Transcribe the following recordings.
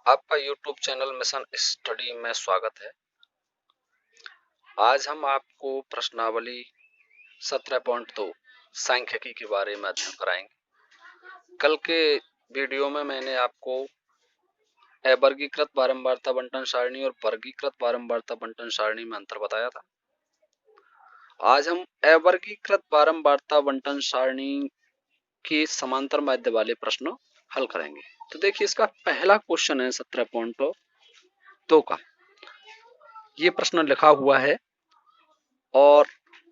आपका YouTube channel mission study में स्वागत है। आज हम आपको प्रश्नावली 17.2 सांख्यिकी के बारे में अध्ययन कराएंगे। कल के वीडियो में मैंने आपको अवर्गीकृत बारंबारता बंटन सारणी और वर्गीकृत बारंबारता बंटन सारणी में अंतर बताया था। आज हम अवर्गीकृत बारंबारता बंटन सारणी के समांतर माध्य वाले प्रश्न हल करेंगे। तो देखिए, इसका पहला क्वेश्चन है 17.2 का। ये प्रश्न लिखा हुआ है और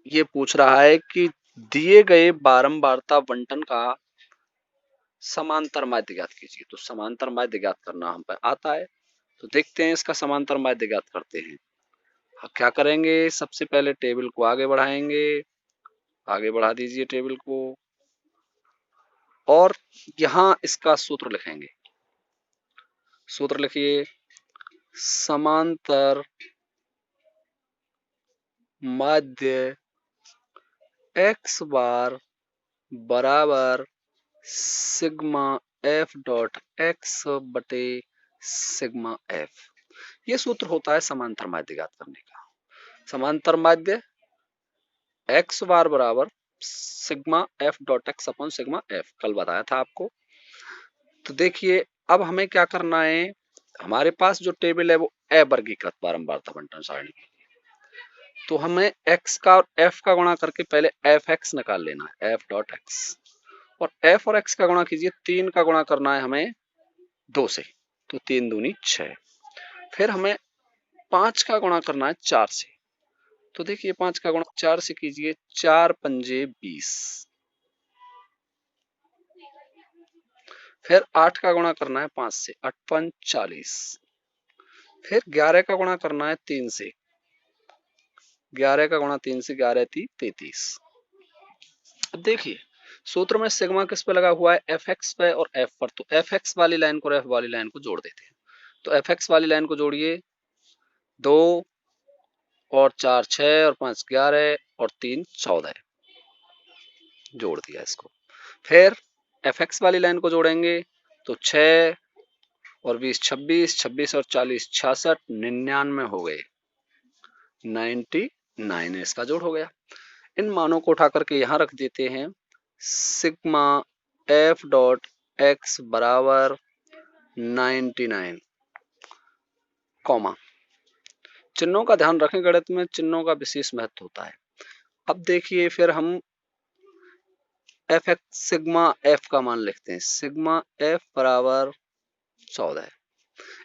ये पूछ रहा है कि दिए गए बारंबारता बंटन का समांतर माध्य ज्ञात कीजिए। तो समांतर माध्य ज्ञात करना हम पे आता है, तो देखते हैं इसका समांतर माध्य ज्ञात करते हैं। क्या करेंगे, सबसे पहले टेबल को आगे बढ़ाएंगे, आगे बढ़ा दीजिए टेबल को, और यहां इसका सूत्र लिखेंगे। सूत्र लिखिए, समांतर माध्य x बार बराबर सिग्मा एफ डॉट एक्स बटे सिग्मा एफ। ये सूत्र होता है समांतर माध्य ज्ञात करने का। समांतर माध्य x बार बराबर sigma F dot x upon sigma F, कल बताया था आपको। तो देखिए, अब हमें क्या करना है, हमारे पास जो टेबल है वो अवर्गीकृत बारंबारता बंटन सारणी है। तो हमें x का और f का गुणा करके पहले एफ एक्स निकाल लेना है, एफ डॉट एक्स, और f और x का गुणा कीजिए, 3 का गुणा करना है हमें 2 से, तो 3 दूनी 6। फिर हमें 5 का गुणा करना है 4 से। तो देखिए, 5 का गुणा 4 से कीजिए, 4 पंजे 20। फिर 8 का गुणा करना है 5 से, 8 पंज 40। फिर 11 का गुणा करना है 3 से, 11 का गुणा 3 से, 11 ती 33। अब देखिए, सूत्र में सिग्मा किस पे लगा हुआ है, एफ एक्स पे और एफ पर। तो एफ एक्स वाली लाइन को और एफ वाली लाइन को जोड़ देते हैं। तो एफ एक्स वाली लाइन को जोड़िए, 2 और 4 6 और 5 11 और 3 14, जोड़ दिया इसको। फिर एफ एक्स वाली लाइन को जोड़ेंगे, तो 6 और 20 26, 26 और 40 66, 99 हो गए, 99 इसका जोड़ हो गया। इन मानों को उठा करके यहां रख देते हैं। सिग्मा एफ डॉट एक्स बराबर 99, कॉमा। चिन्हों का ध्यान रखें, गणित में चिन्हों का विशेष महत्व होता है। अब देखिए, फिर हम एफ एक्स सिग्मा एफ का मान लिखते हैं, सिग्मा एफ बराबर 14।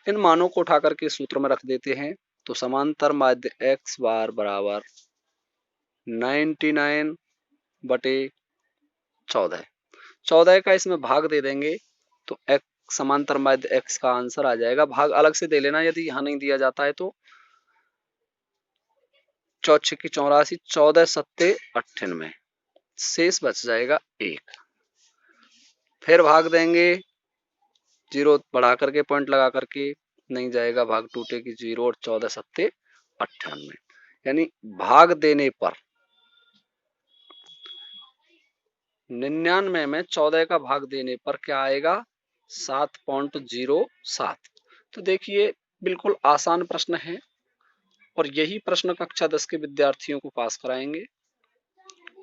इन मानों को उठा करके सूत्र में रख देते हैं। तो समांतर माध्य x बार बराबर 99 बटे 14, 14 का इसमें भाग दे देंगे, तो x समांतर माध्य x का आंसर आ जाएगा। भाग अलग से दे लेना यदि यहां नहीं दिया जाता है तो। 4 की 84, 14 सत्ते 98, शेष बच जाएगा 1। फिर भाग देंगे, जीरो बढ़ा करके पॉइंट लगा करके, नहीं जाएगा, भाग टूटेगी 0 और 14 सत्ते 98, यानी भाग देने पर 99 में 14 का भाग देने पर क्या आएगा, 7.07। तो देखिए, बिल्कुल आसान प्रश्न है और यही प्रश्न कक्षा 10 के विद्यार्थियों को पास कराएंगे,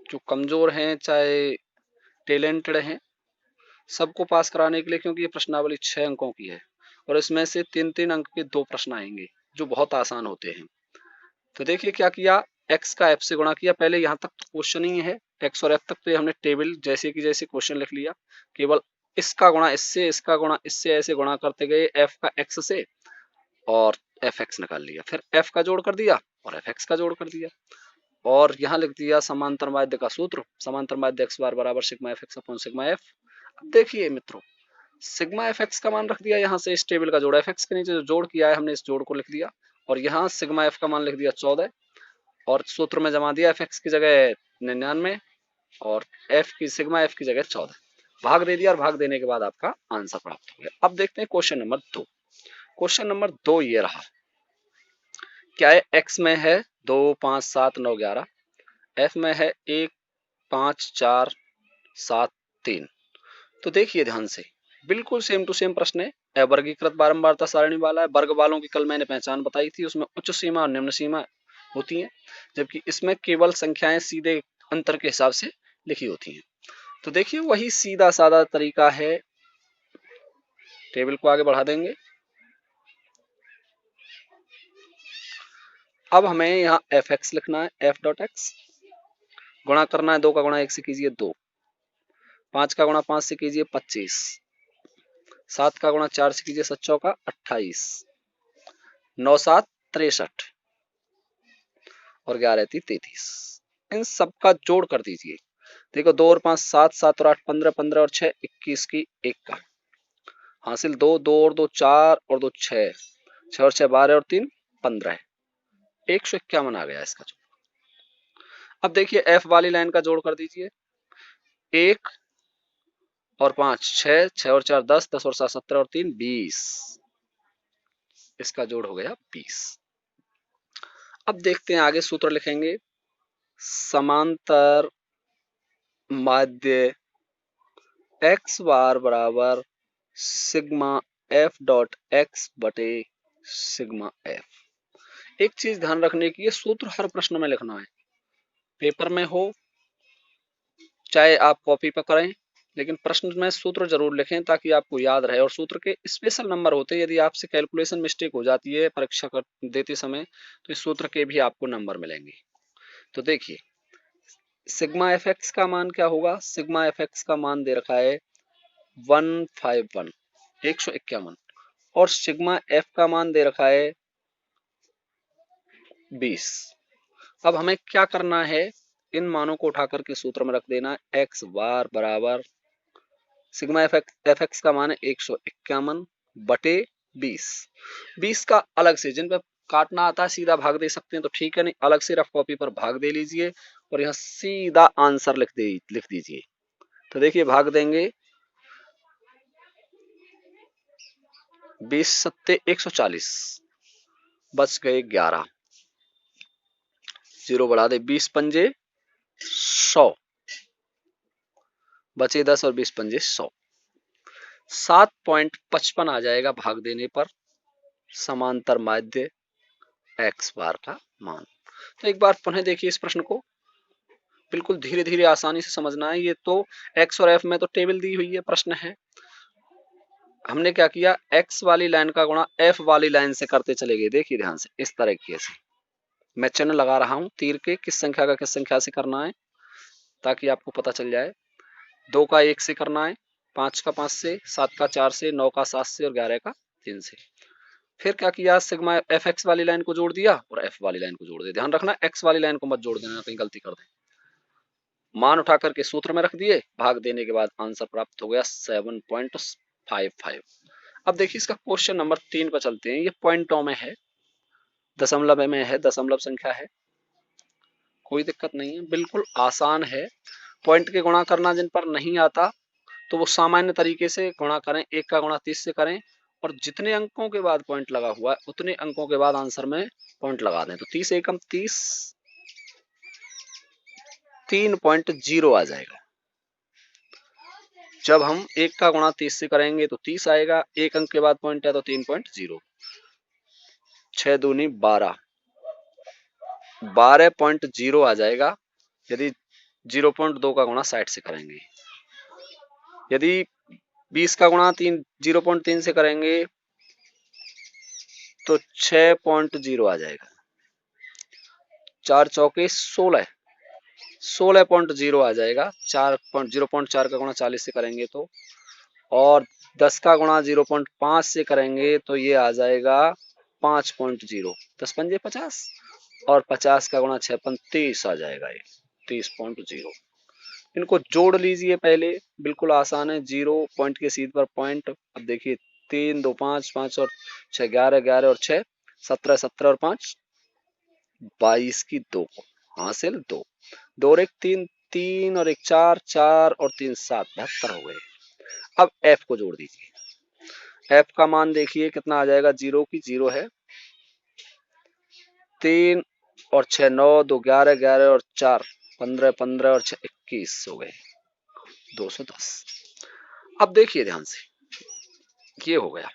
जो कमजोर हैं चाहे टैलेंटेड हैं, सबको पास कराने के लिए, क्योंकि ये प्रश्नावली 6 अंकों की है और इसमें से 3-3 अंक के 2 प्रश्न आएंगे जो बहुत आसान होते हैं। तो देखिए क्या किया, x का f से गुणा किया। पहले यहाँ तक तो क्वेश्चन ही है, x और f तक तो ये हमने टेबल जैसे कि जैसे क्वेश्चन लिख लिया। केवल इसका गुणा इससे, इसका गुणा इससे, ऐसे गुणा करते गए f का x से और fx निकाल लिया। फिर f का जोड़ कर दिया और fx का जोड़ कर दिया, और यहाँ लिख दिया समांतर माध्य का सूत्र, समांतर माध्य x बार बराबर sigma F x upon sigma F. अब देखिए मित्रों, सिग्मा एफ एक्स का मान रख दिया यहाँ से, इस टेबल का जोड़, एफ एक्स के नीचे जो जोड़ किया है हमने इस जोड़ को लिख दिया, और यहाँ सिग्मा एफ का मान लिख दिया 14, और सूत्र में जमा दिया, एफ एक्स की जगह 99 और एफ की सिग्मा एफ की जगह 14, भाग दे दिया, और भाग देने के बाद आपका आंसर प्राप्त हो गया। अब देखते हैं क्वेश्चन नंबर 2। क्वेश्चन नंबर 2 ये रहा, क्या है, एक्स में है 2 5 7 9 11, एफ में है 1 5 4 7 3। तो देखिए ध्यान से, बिल्कुल सेम टू सेम प्रश्न है, अवर्गीकृत बारंबारता सारणी वाला है। वर्ग वालों की कल मैंने पहचान बताई थी, उसमें उच्च सीमा और निम्न सीमा होती है, जबकि इसमें केवल संख्याएं सीधे अंतर के हिसाब से लिखी होती हैं। तो देखिए वही सीधा साधा तरीका है, टेबल को आगे बढ़ा देंगे। अब हमें यहाँ एफ एक्स लिखना है, एफ डॉट एक्स गुणा करना है, 2 का गुणा 1 से कीजिए 2, 5 का गुणा 5 से कीजिए 25, 7 का गुणा 4 से कीजिए 7 चौका 28, 9 7 63 और 11 33। इन सबका जोड़ कर दीजिए। देखो 2 और 5 7, 7 और 8 15, 15 और 6 21 की 1 का हासिल 2, 2 और 2 4 और 2 6, 6 और 6 12 और 3 15, 151 आ गया इसका जोड़। अब देखिए एफ वाली लाइन का जोड़ कर दीजिए, 1 और 5 6, 6 और 4 10, 10 और 7 17 और 3 20, इसका जोड़ हो गया 20। अब देखते हैं आगे सूत्र लिखेंगे, समांतर माध्य एक्स बार बराबर सिग्मा एफ डॉट एक्स बटे सिग्मा एफ। एक चीज ध्यान रखने की, ये सूत्र हर प्रश्न में लिखना है, पेपर में हो चाहे आप कॉपी पर करें, लेकिन प्रश्न में सूत्र जरूर लिखें ताकि आपको याद रहे। और सूत्र के स्पेशल नंबर होते हैं, यदि आपसे कैलकुलेशन मिस्टेक हो जाती है परीक्षा देते समय तो इस सूत्र के भी आपको नंबर मिलेंगे। तो देखिए सिग्मा एफ एक्स का मान क्या होगा, सिग्मा एफ एक्स का मान दे रखा है 151 151 और सिग्मा एफ का मान दे रखा है 20। अब हमें क्या करना है, इन मानों को उठाकर के सूत्र में रख देना, एक्स बार बराबर सिग्मा एफ एक्स का मान है 151 बटे 20। 20 का अलग से, जिन पर काटना आता है सीधा भाग दे सकते हैं तो ठीक है, नहीं अलग से रफ कॉपी पर भाग दे लीजिए और यहाँ सीधा आंसर लिख दीजिए। तो देखिए भाग देंगे, 20 सत्ते 140, बच गए 11, जीरो बढ़ा दे, 20 पंजे 100, बचे 10 और 20 पंजे 100, 7.55 आ जाएगा भाग देने पर समांतर माध्य एक्स बार का मान। तो एक बार पुनः देखिए इस प्रश्न को, बिल्कुल धीरे धीरे आसानी से समझना है। ये तो एक्स और एफ में तो टेबल दी हुई है, प्रश्न है, हमने क्या किया, एक्स वाली लाइन का गुणा एफ वाली लाइन से करते चले गए। देखिए ध्यान से, इस तरीके से मैं चिन्ह लगा रहा हूं तीर के, किस संख्या का किस संख्या से करना है ताकि आपको पता चल जाए। 2 का 1 से करना है, 5 का 5 से, 7 का 4 से, 9 का 7 से और 11 का 3 से। फिर क्या किया, सिग्मा एफ एक्स वाली लाइन को जोड़ दिया और एफ वाली लाइन को जोड़ दिया। ध्यान रखना एक्स वाली लाइन को मत जोड़ देना, कहीं गलती कर दें। मान उठा करके सूत्र में रख दिए, भाग देने के बाद आंसर प्राप्त हो गया 7.55। अब देखिए इसका क्वेश्चन नंबर 3 पर चलते हैं। ये पॉइंटों में है, दशमलव में है, दशमलव संख्या है, कोई दिक्कत नहीं है, बिल्कुल आसान है। पॉइंट के गुणा करना जिन पर नहीं आता तो वो सामान्य तरीके से गुणा करें, 1 का गुणा 30 से करें और जितने अंकों के बाद पॉइंट लगा हुआ है उतने अंकों के बाद आंसर में पॉइंट लगा दें। तो 30 एकम 30, 3.0 आ जाएगा। जब हम 1 का गुणा 30 से करेंगे तो 30 आएगा, 1 अंक के बाद पॉइंट है तो 3.0, 6 दूनी 12, 12.0 आ जाएगा यदि 0.2 का गुणा 60 से करेंगे। यदि 20 का गुणा 0.3 से करेंगे तो 6.0 आ जाएगा, 4 चौके 16, 16.0 आ जाएगा। 0.4 का गुणा 40 से करेंगे तो, और 10 का गुणा 0.5 से करेंगे तो ये आ जाएगा 5.0, 10 पंजे 50 और 50 का गुणा 6 30 आ जाएगा ये 30.0। इनको जोड़ लीजिए पहले, बिल्कुल आसान है, 0 पॉइंट के सीध पर पॉइंट। अब देखिए 3 2 5, 5 और 6 11, 11 और 6 17, 17 और 5 22 की 2 हासिल 2, 2 और 1 3, 3 और 1 4, 4 और 3 7, 72 हो गए। अब एफ को जोड़ दीजिए, एफ का मान देखिए कितना आ जाएगा, 0 की 0 है, 3 और 6 9, 2 11, 11 और 4 15, 15 और 6 21 हो गए, 210। अब देखिए ध्यान से, ये हो गया।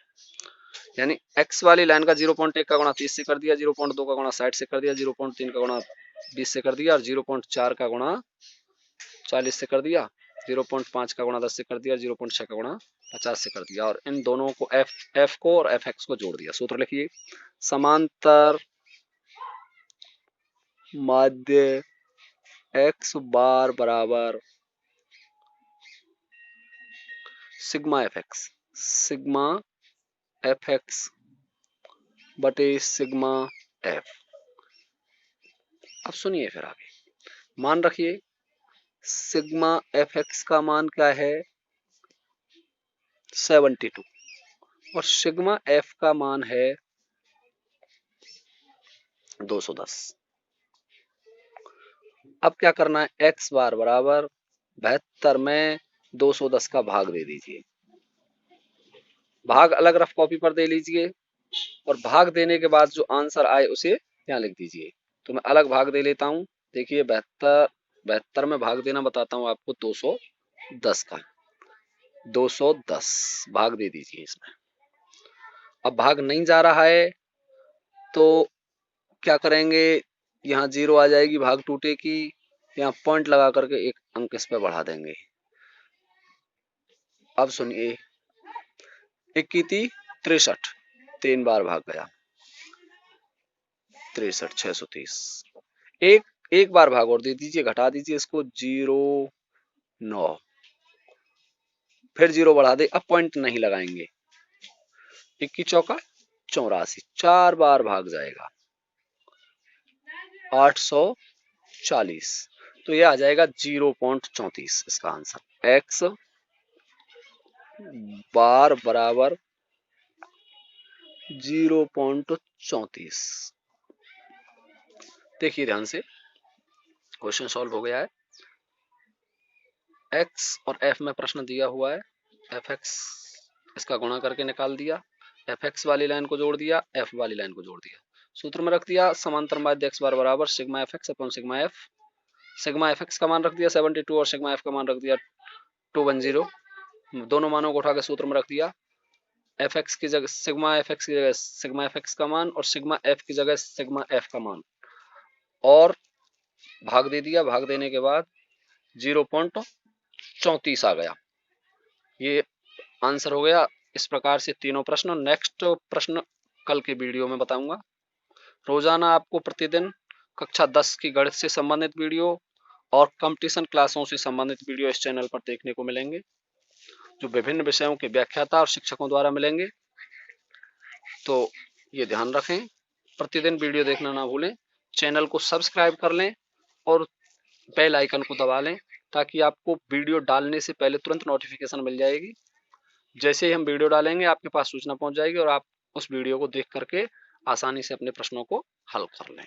यानी x वाली लाइन का 0.1 का गुणा 30 से कर दिया, 0.2 का गुणा 60 से कर दिया, 0.3 का गुणा 20 से कर दिया और 0.4 का गुणा 40 से कर दिया, 0.5 का गुणा 10 से कर दिया, 0.6 का गुणा 50 से कर दिया और इन दोनों को f को और fx को जोड़ दिया। सूत्र लिखिए, समांतर माध्य x बार बराबर सिग्मा fx बटे सिग्मा f। अब सुनिए फिर आगे, मान रखिए सिग्मा fx का मान क्या है 72 और सिग्मा f का मान है 210। अब क्या करना है, x बार बराबर 72 में 210 का भाग दे दीजिए, भाग अलग रफ कॉपी पर दे लीजिए और भाग देने के बाद जो आंसर आए उसे यहाँ लिख दीजिए। तो मैं अलग भाग दे लेता हूँ। देखिए 72 में भाग देना बताता हूँ आपको 210 का, 210 भाग दे दीजिए इसमें। अब भाग नहीं जा रहा है तो क्या करेंगे, यहाँ 0 आ जाएगी, भाग टूटेगी, यहाँ पॉइंट लगा करके एक अंक इस पे बढ़ा देंगे। अब सुनिए, 1 की थी 63, 3 बार भाग गया 63, 630। एक बार भाग और दे दीजिए, घटा दीजिए इसको 0.9, फिर 0 बढ़ा दे, अब पॉइंट नहीं लगाएंगे। 1 की चौका 84, 4 बार भाग जाएगा 840, तो ये आ जाएगा 0.34 इसका आंसर। x बार बराबर 0.34। देखिए ध्यान से, क्वेश्चन सॉल्व हो गया है। x और f में प्रश्न दिया हुआ है, fx इसका गुणा करके निकाल दिया, fx वाली लाइन को जोड़ दिया, f वाली लाइन को जोड़ दिया, सूत्र में रख दिया समांतर माध्य x बार बराबर sigma fx upon sigma f। Sigma fx का मान रख दिया 72 और सिग्मा f का मान रख दिया 210, दोनों मानों को उठा के सूत्र में रख दिया, fx की जगह सिग्मा fx की जगह सिग्मा fx का मान और सिग्मा f की जगह सिग्मा f का मान और भाग दे दिया। भाग देने के बाद 0.34 आ गया, ये आंसर हो गया। इस प्रकार से तीनों प्रश्न। नेक्स्ट प्रश्न कल के वीडियो में बताऊंगा। रोजाना आपको प्रतिदिन कक्षा 10 की गणित से संबंधित वीडियो और कंपटीशन क्लासों से संबंधित वीडियो इस चैनल पर देखने को मिलेंगे, जो विभिन्न विषयों के व्याख्याता और शिक्षकों द्वारा मिलेंगे। तो ये ध्यान रखें, प्रतिदिन वीडियो देखना ना भूलें, चैनल को सब्सक्राइब कर लें और बेल आइकन को दबा लें ताकि आपको वीडियो डालने से पहले तुरंत नोटिफिकेशन मिल जाएगी। जैसे ही हम वीडियो डालेंगे आपके पास सूचना पहुंच जाएगी और आप उस वीडियो को देख करके आसानी से अपने प्रश्नों को हल कर लें।